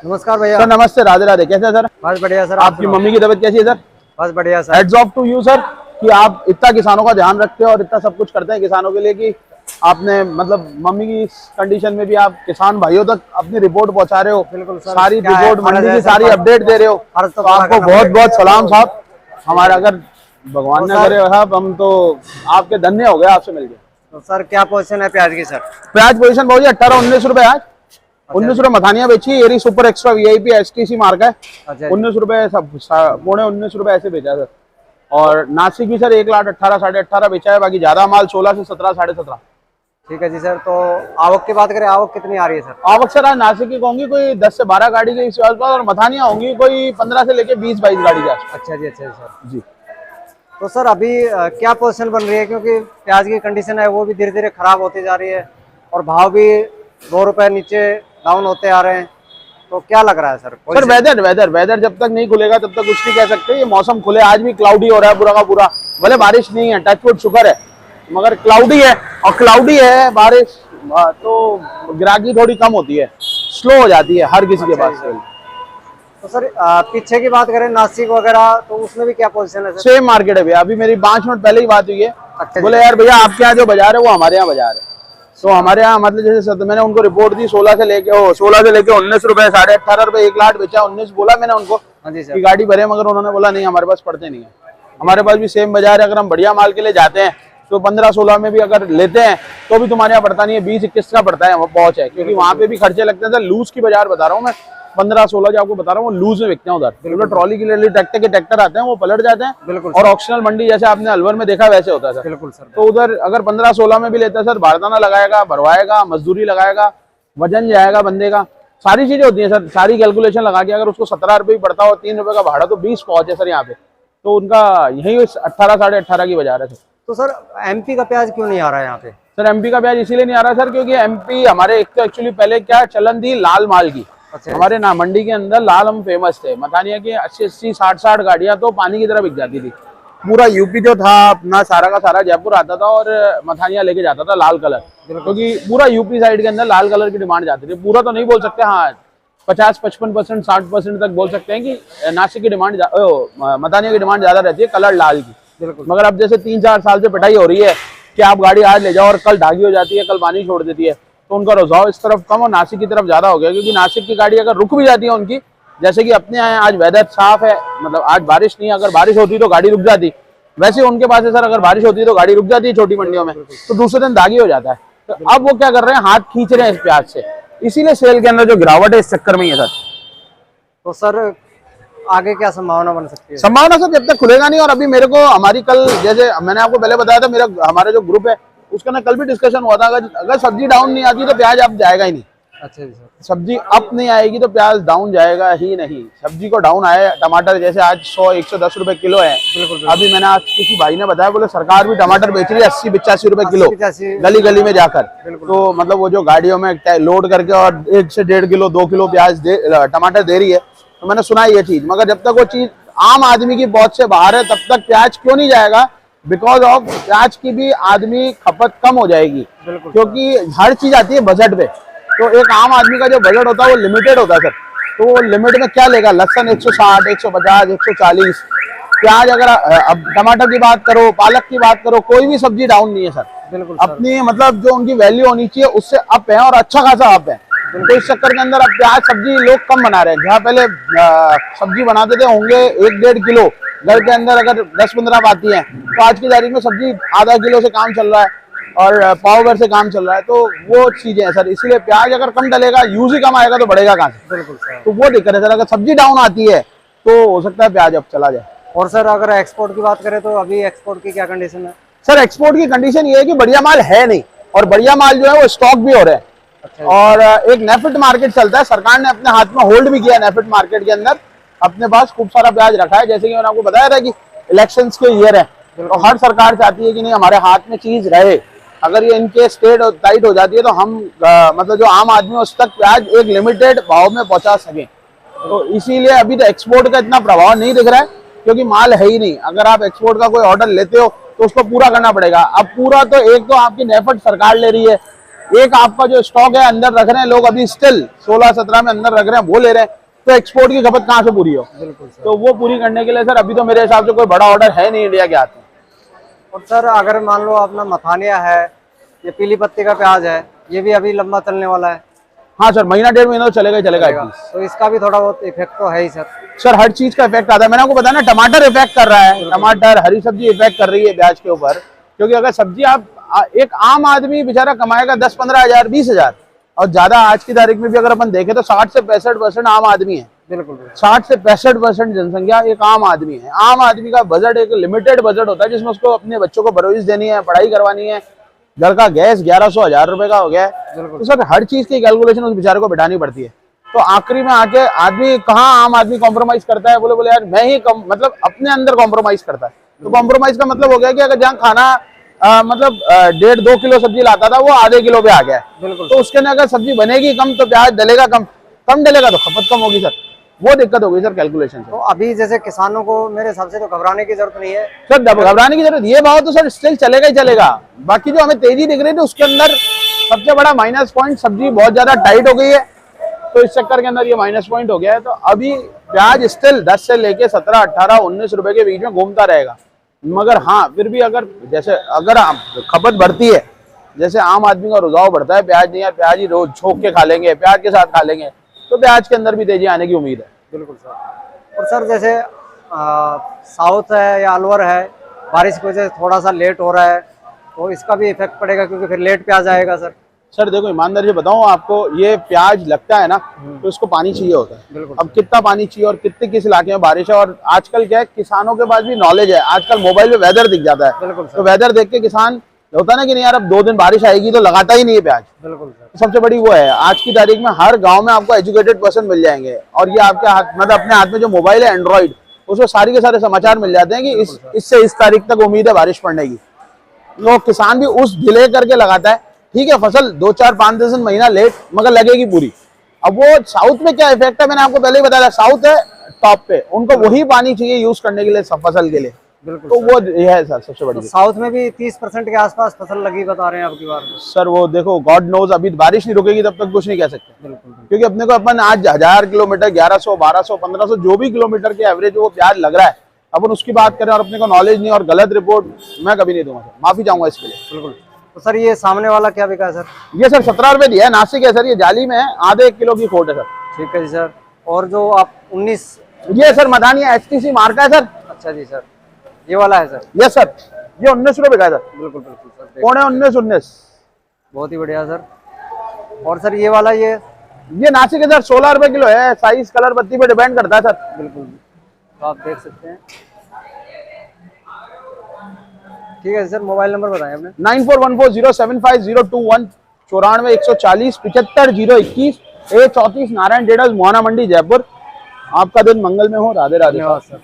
नमस्कार भैया। सर नमस्ते, राधे राधे। कैसे है सर? बस बढ़िया सर। आपकी मम्मी की तबीयत कैसी है सर? बस बढ़िया sir. Hats off to you sir कि आप इतना किसानों का ध्यान रखते हैं और इतना सब कुछ करते हैं किसानों के लिए, कि आपने मतलब मम्मी की इस कंडीशन में भी आप किसान भाइयों तक अपनी रिपोर्ट पहुंचा रहे हो। बिल्कुल सर। सारी रिपोर्ट मंडी की सारी फर्ज अपडेट दे रहे हो, तो तो आपको बहुत बहुत सलाम साहब। हमारा अगर भगवान तो ने करे साहब, हम तो आपके धन्य हो गए आपसे मिलकर। तो सर क्या पोजीशन है प्याज की सर? प्याज पोजीशन बहुत 18-19 रुपए आज। 19 रुपए मथानिया बेची। एरी super extra VIP STC mark है। अच्छा 19 रुपए सब, 19.5 रुपए ऐसे बेचा है सर। और नासिक भी सर 1,18,000 साढ़े 18 बेचा है। बाकी ज्यादा माल 16 से 17 साढ़े 17। ठीक है जी सर। तो आवक की बात करें, आवक कितनी आ रही है सर? आवक सर आज नासिक की कहूंगी कोई 10 से 12 गाड़ी के आसपास, और मथानिया होंगी कोई 15 से लेके 20-22 गाड़ी के आसपास। अच्छा जी, अच्छा सर जी। तो सर अभी क्या पोजीशन बन रही है, क्योंकि प्याज की कंडीशन है वो भी धीरे धीरे खराब होती जा रही है और भाव भी 2 रुपए नीचे डाउन होते आ रहे हैं, तो क्या लग रहा है सर? सर वेदर जब तक नहीं खुलेगा तब तक कुछ नहीं कह सकते। ये मौसम खुले, आज भी क्लाउडी हो रहा है पूरा का पूरा। भले बारिश नहीं है, टचवुड शुक्र है, मगर क्लाउडी है। और क्लाउडी है बारिश तो ग्राहकी थोड़ी कम होती है, स्लो हो जाती है हर किसी के पास। तो सर पीछे की बात करें नासिक वगैरह, तो उसमें भी क्या पोजीशन है सर? सेम मार्केट है भैया। अभी मेरी 5 मिनट पहले ही बात हुई है। अच्छा बोले यार भैया आपके यहाँ जो बाजार है वो हमारे यहाँ बाजार है। तो हमारे यहाँ मतलब जैसे मैंने उनको रिपोर्ट दी 16 से लेके 19 रुपए, साढ़े 18 रुपए, 1 लाख बेचा। 19 बोला मैंने उनको कि गाड़ी भरे, मगर उन्होंने बोला नहीं हमारे पास पड़ते नहीं है। हमारे पास भी सेम बाजार है। अगर हम बढ़िया माल के लिए जाते हैं तो 15-16 में भी अगर लेते हैं तो भी तुम्हारे यहाँ पड़ता नहीं है, 20-21 का पड़ता है, वो पहुंच है। क्योंकि वहाँ पे भी खर्चे लगते हैं सर। लूज की बाजार बता रहा हूँ मैं, 15-16 जो आपको बता रहा हूँ वो लूज में बिकते हैं उधर। ट्रॉली के लिए ट्रैक्टर आते हैं, वो पलट जाते हैं। और ऑक्शनल मंडी जैसे आपने अलवर में देखा वैसे होता है सर। बिल्कुल सर। तो उधर अगर 15-16 में भी लेता है सर, बारदाना लगाएगा, भरवाएगा, मजदूरी लगाएगा, वजन जाएगा बंदे का, सारी चीजें होती हैं सर। सारी कैलकुलेशन लगा के अगर उसको 17 रुपये पड़ता हो, 3 रुपए का भाड़ा, तो 20 पहुंचे सर यहाँ पे। तो उनका यही 18 साढ़े 18 की बाजार है सर। तो सर एमपी का प्याज क्यों नहीं आ रहा है यहाँ पे? सर एमपी का प्याज इसीलिए नहीं आ रहा सर क्योंकि एमपी हमारे एक तो एक्चुअली पहले क्या चलन थी लाल माल की। अच्छा। हमारे ना मंडी के अंदर लाल हम फेमस थे। मथानिया की 80-80 60-60 गाड़ियां तो पानी की तरह बिक जाती थी। पूरा यूपी जो था अपना सारा का सारा जयपुर आता था और मथानिया लेके जाता था लाल कलर, क्योंकि पूरा यूपी साइड के अंदर लाल कलर की डिमांड जाती थी। पूरा तो नहीं बोल सकते, हाँ 50-55%, 60% तक बोल सकते हैं कि नासिक की डिमांड, मथानिया की डिमांड ज्यादा रहती है कलर लाल की। मगर अब जैसे 3-4 साल से पिटाई हो रही है कि आप गाड़ी आज ले जाओ और कल ढागी हो जाती है, कल पानी छोड़ देती है, तो उनका रुझाव इस तरफ कम और नासिक की तरफ ज्यादा हो गया। क्योंकि नासिक की गाड़ी अगर रुक भी जाती है उनकी, जैसे कि अपने यहाँ आज वेदर साफ है, मतलब आज बारिश नहीं है, अगर बारिश होती तो गाड़ी रुक जाती, वैसे उनके पास है सर अगर बारिश होती है तो गाड़ी रुक जाती है छोटी मंडियों में, तो दूसरे दिन दागी हो जाता है। तो अब वो क्या कर रहे हैं, हाथ खींच रहे हैं इस प्याज से, इसीलिए सेल के अंदर जो गिरावट है इस चक्कर में ही है सर। तो सर आगे क्या संभावना बन सकती है? संभावना सर जब तक खुलेगा नहीं। और अभी मेरे को हमारी कल, जैसे मैंने आपको पहले बताया था, मेरा हमारे जो ग्रुप है उसका ना कल भी डिस्कशन हुआ था, अगर सब्जी डाउन नहीं आती तो प्याज अप जाएगा ही नहीं। अच्छा जी सर। सब्जी अप नहीं आएगी तो प्याज डाउन जाएगा ही नहीं। सब्जी को डाउन आए, टमाटर जैसे आज 100-110 रुपए किलो है। अभी मैंने आज किसी भाई ने बताया, बोले सरकार भी टमाटर बेच रही है 80-85 रुपए किलो गली गली में जाकर। तो मतलब वो जो गाड़ियों में लोड करके और 1 से 1.5 किलो 2 किलो प्याज टमाटर दे रही है। तो मैंने सुना ये चीज, मगर जब तक वो चीज आम आदमी की पहुंच से बाहर है तब तक प्याज क्यों नहीं जाएगा? बिकॉज ऑफ प्याज की भी आदमी खपत कम हो जाएगी, क्योंकि हर चीज आती है बजट पे। तो एक आम आदमी का जो बजट होता है वो लिमिटेड होता है सर। तो वो लिमिट में क्या लेगा? लहसुन 160, 150, 140, प्याज अगर अब टमाटर की बात करो, पालक की बात करो, कोई भी सब्जी डाउन नहीं है सर। अपनी मतलब जो उनकी वैल्यू होनी चाहिए उससे अप है, और अच्छा खासा अप है। तो इस चक्कर के अंदर अब प्याज सब्जी लोग कम बना रहे हैं। जहाँ पहले सब्जी बनाते थे होंगे 1-1.5 किलो, घर के अंदर अगर 10-15 आती है, तो आज की तारीख में सब्जी आधा किलो से काम चल रहा है और पाव भर से काम चल रहा है। तो वो चीजें हैं सर, इसीलिए प्याज अगर कम डलेगा, यूज ही कम आएगा तो बढ़ेगा कहाँ से? बिल्कुल सर। तो वो दिक्कत है सर, अगर सब्जी डाउन आती है तो हो सकता है प्याज अब चला जाए। और सर अगर एक्सपोर्ट की बात करें तो अभी एक्सपोर्ट की क्या कंडीशन है? सर एक्सपोर्ट की कंडीशन ये है कि बढ़िया माल है नहीं, और बढ़िया माल जो है वो स्टॉक भी हो रहा है। अच्छा। और एक नेफिट मार्केट चलता है, सरकार ने अपने हाथ में होल्ड भी किया है नेफिट मार्केट के अंदर, अपने पास खूब सारा प्याज रखा है। जैसे कि मैंने आपको बताया था कि इलेक्शंस के ईयर है, तो हर सरकार चाहती है कि नहीं हमारे हाथ में चीज रहे। अगर ये इनके स्टेट टाइट हो जाती है तो हम मतलब जो आम आदमी उस तक प्याज एक लिमिटेड भाव में पहुंचा सके। तो इसीलिए अभी तो एक्सपोर्ट का इतना प्रभाव नहीं दिख रहा है, क्योंकि माल है ही नहीं। अगर आप एक्सपोर्ट का कोई ऑर्डर लेते हो तो उसको पूरा करना पड़ेगा। अब पूरा तो एक तो आपकी नेफट सरकार ले रही है, एक आपका जो स्टॉक है अंदर रख रहे हैं लोग अभी स्टिल 16-17 में अंदर रख रहे हैं, वो ले रहे हैं, तो एक्सपोर्ट की खपत कहाँ से पूरी हो। बिल्कुल सर। तो वो पूरी करने के लिए सर अभी तो मेरे हिसाब से कोई बड़ा ऑर्डर है नहीं इंडिया के हाथ में। और सर अगर मान लो अपना मथानिया है, ये पीली पत्ती का प्याज है, ये भी अभी लंबा चलने वाला है। हाँ सर, महीना 1.5 महीना तो चलेगा ही चलेगा। तो इसका भी थोड़ा बहुत इफेक्ट तो है ही सर। सर हर चीज का इफेक्ट आता है, मैंने आपको बताया ना, टमाटर इफेक्ट कर रहा है, टमाटर हरी सब्जी इफेक्ट कर रही है प्याज के ऊपर। क्योंकि अगर सब्जी आप एक आम आदमी बेचारा कमाएगा 10-15 हजार 20 हजार, और ज्यादा आज की तारीख में भी अगर अपन देखें तो 60 से 65% आम आदमी है। बिल्कुल 60 से 65% जनसंख्या एक आम आदमी है। आम आदमी का बजट एक लिमिटेड बजट होता है जिसमें उसको अपने बच्चों को परवरिश देनी है, पढ़ाई करवानी है, घर का गैस 1100-1000 रुपए का हो गया है। तो सर हर चीज की कैलकुलेशन उस बेचारे को बिठानी पड़ती है। तो आखिरी में आके आदमी कहाँ आम आदमी कॉम्प्रोमाइज करता है, बोले यार मैं ही मतलब अपने अंदर कॉम्प्रोमाइज करता है। तो कॉम्प्रोमाइज का मतलब हो गया कि अगर जहाँ खाना मतलब 1.5-2 किलो सब्जी लाता था वो आधे किलो पे आ गया है। तो उसके अंदर अगर सब्जी बनेगी कम तो प्याज डलेगा कम डलेगा तो खपत कम होगी सर, वो दिक्कत होगी सर कैलकुलेशन से। तो अभी जैसे किसानों को मेरे हिसाब से तो घबराने की जरूरत नहीं है सर, घबराने की जरूरत, ये भाव तो सर स्टिल चलेगा ही चलेगा। बाकी जो हमें तेजी दिख रही थी उसके अंदर सबसे बड़ा माइनस पॉइंट सब्जी बहुत ज्यादा टाइट हो गई है, तो इस चक्कर के अंदर ये माइनस पॉइंट हो गया है। तो अभी प्याज स्टिल 10 से लेके 17, 18, 19 रुपए के बीच में घूमता रहेगा। मगर हाँ फिर भी अगर जैसे अगर खपत बढ़ती है, जैसे आम आदमी का रुझाव बढ़ता है, प्याज नहीं यार प्याज ही रोज छोक के खा लेंगे, प्याज के साथ खा लेंगे, तो प्याज के अंदर भी तेजी आने की उम्मीद है। बिल्कुल सर। और सर जैसे साउथ है या अलवर है, बारिश की वजह से थोड़ा सा लेट हो रहा है, तो इसका भी इफेक्ट पड़ेगा क्योंकि फिर लेट प्याज आएगा सर। सर देखो ईमानदारी से बताऊं आपको, ये प्याज लगता है ना तो इसको पानी चाहिए होता है। अब कितना पानी चाहिए और कितने किस इलाके में बारिश है, और आजकल क्या है किसानों के पास भी नॉलेज है, आजकल मोबाइल पे वेदर दिख जाता है, तो वेदर देख के किसान होता है ना कि नहीं यार अब 2 दिन बारिश आएगी तो लगाता ही नहीं है प्याज। बिल्कुल सर। सबसे बड़ी वो है आज की तारीख में हर गांव में आपको एजुकेटेड पर्सन मिल जाएंगे, और ये आपके हाथ मतलब अपने हाथ में जो मोबाइल है एंड्रॉइड, उसमें सारी के सारे समाचार मिल जाते हैं कि इससे इस तारीख तक उम्मीद है बारिश पड़ने की। तो किसान भी उस डिले करके लगाता है। ठीक है, फसल 2-4-5 महीना लेट मगर लगेगी पूरी। अब वो साउथ में क्या इफेक्ट है मैंने आपको पहले ही बताया, साउथ है टॉप पे, उनको वही पानी चाहिए यूज करने के लिए फसल के लिए। बिल्कुल तो वो है सर सबसे बड़ी। तो साउथ में भी 30% के आसपास फसल लगी बता रहे हैं आपकी बार में। सर वो देखो गॉड नोज, अभी बारिश नहीं रुकेगी तब तक कुछ नहीं कह सकते। क्योंकि अपने को अपन आज 1000 किलोमीटर 1100, 1200, 1500 जो भी किलोमीटर के एवरेज वो प्याज लग रहा है, अपन उसकी बात करें और अपने को नॉलेज नहीं और गलत रिपोर्ट मैं कभी नहीं दूंगा सर, माफी चाहूंगा इसके लिए। बिल्कुल। तो सर ये सामने वाला क्या बिका है सर? ये सर 17 रुपए दिया है, नासिक है सर, ये जाली में है, आधे 1 किलो की खोट है सर। ठीक है जी सर। और जो आप 19, ये सर मदानिया HTC मार्का है सर। अच्छा जी सर, ये वाला है सर? यस सर, ये 19 रुपए का है सर। बिल्कुल बिल्कुल सर, कौन है 19, बहुत ही बढ़िया सर। और सर ये वाला ये नासिक है सर, 16 रुपए किलो है, साइज कलर पत्ती पे डिपेंड करता है सर। बिल्कुल, तो आप देख सकते हैं। ठीक है सर, मोबाइल नंबर बताएं अपने। 9414075021, 94 140 75 021, A34 नारायण डेडर्स मोहाना मंडी जयपुर। आपका दिन मंगल में हो। राधे राधे। धन्यवाद सर।